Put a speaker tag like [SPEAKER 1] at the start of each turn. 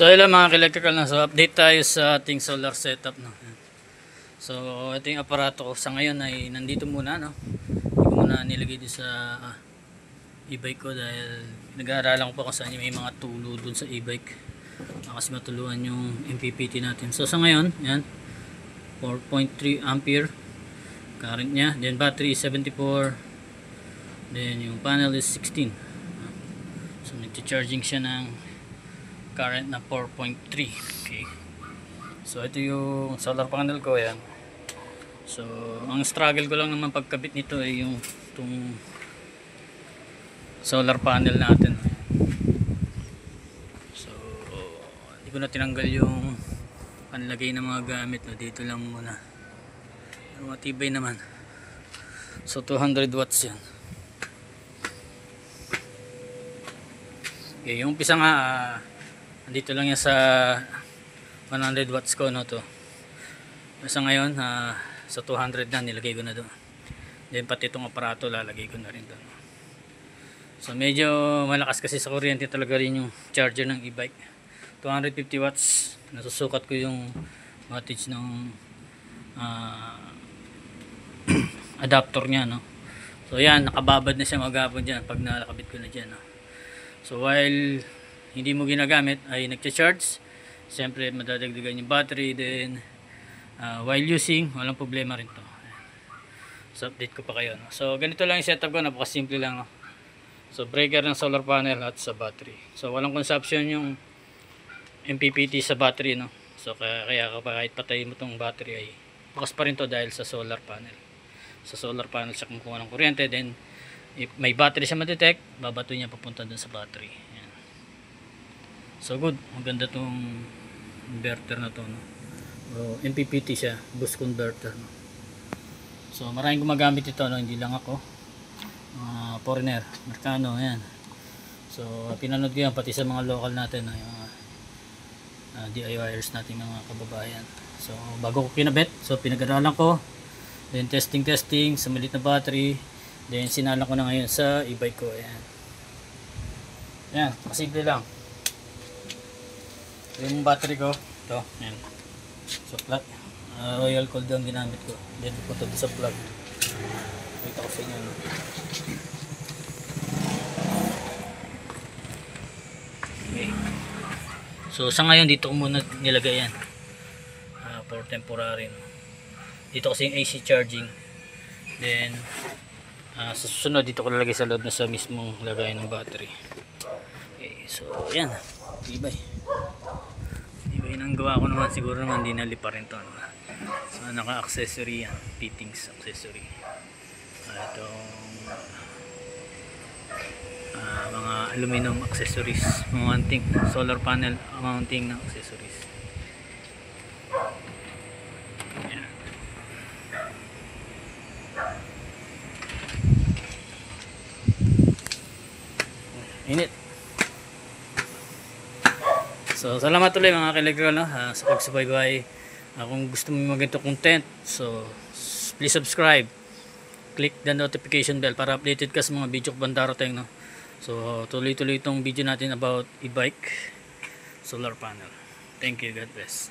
[SPEAKER 1] So hello mga electrical na. So update tayo sa ating solar setup no. So ito yung aparato ko sa ngayon ay nandito muna no. Hindi ko muna nilagay dito sa e-bike ko dahil nag-aaralan ko pa kung saan yung may mga tulo dun sa e-bike. Kasi matuluan yung MPPT natin. So sa ngayon, yan 4.3 ampere current nya. Then battery is 74. Then yung panel is 16. So nagcha-charging siya ng current na 4.3. Okay. So ito yung solar panel ko yan. So ang struggle ko lang naman pagkabit nito ay yung itong solar panel natin. So hindi ko na tinanggal yung panlagay ng mga gamit no. Dito lang muna. Pero matibay naman. So 200 watts yan. Okay, yung umpisa nga dito lang yan sa 100 watts ko no to. Basta ngayon sa 200 na nilagay ko na doon. Then pati itong aparato lalagay ko na rin doon. So medyo malakas kasi sa kuryente talaga rin yung charger ng e-bike. 250 watts. Nasusukat ko yung wattage ng adapter niya no. So yan, nakababad na siya maghapon dyan pag nakakabit ko na dyan no. So while hindi mo ginagamit ay nagcha-charge, siyempre madadagdagan yung battery. Then while using, walang problema rin to. So update ko pa kayo no? So ganito lang yung setup ko, napakasimple lang no? So breaker ng solar panel at sa battery. So walang consumption yung MPPT sa battery no? So kaya kahit patay mo tong battery ay bukas pa rin to dahil sa solar panel. Sa solar panel siya kumukuha ng kuryente. Then if may battery siya ma-detect, babato niya papunta dun sa battery. Yan. So good, maganda tong inverter na to no? O, MPPT siya, boost converter no? So maraming gumagamit ito no? Hindi lang ako, foreigner, Amerikano, yan. So pinanood ko yan pati sa mga local natin no? Yung DIYers natin mga kababayan. So bago ko kinabit, so pinag-aralan ko, then testing sa maliit na battery, then sinalang ko na ngayon sa e-bike ko. Ayan, yan, masimple lang. Yung battery ko ito, yan. So flat, Royal Cold ang ginamit ko. Then pupunta sa plug. Wait ako sa inyo no? Okay. So sa ngayon dito ko muna nilagay yan for temporary no? Dito kasi yung AC charging. Then sa susunod dito ko lalagay sa loob na sa mismong lagay ng battery. Okay, so yan, ibay nang gawa ko naman, siguro naman hindi nalipa rin to no? So naka accessory yan, fittings accessory. Itong mga aluminum accessories, mounting, solar panel mounting ng accessories. Yan. Init. So salamat ulit mga ka-electrical no? Sa pagsubaybay. Kung gusto mo magganito content, so please subscribe, click the notification bell para updated ka sa mga video ko bandarating no? So tuloy-tuloy itong video natin about e-bike solar panel. Thank you, God bless.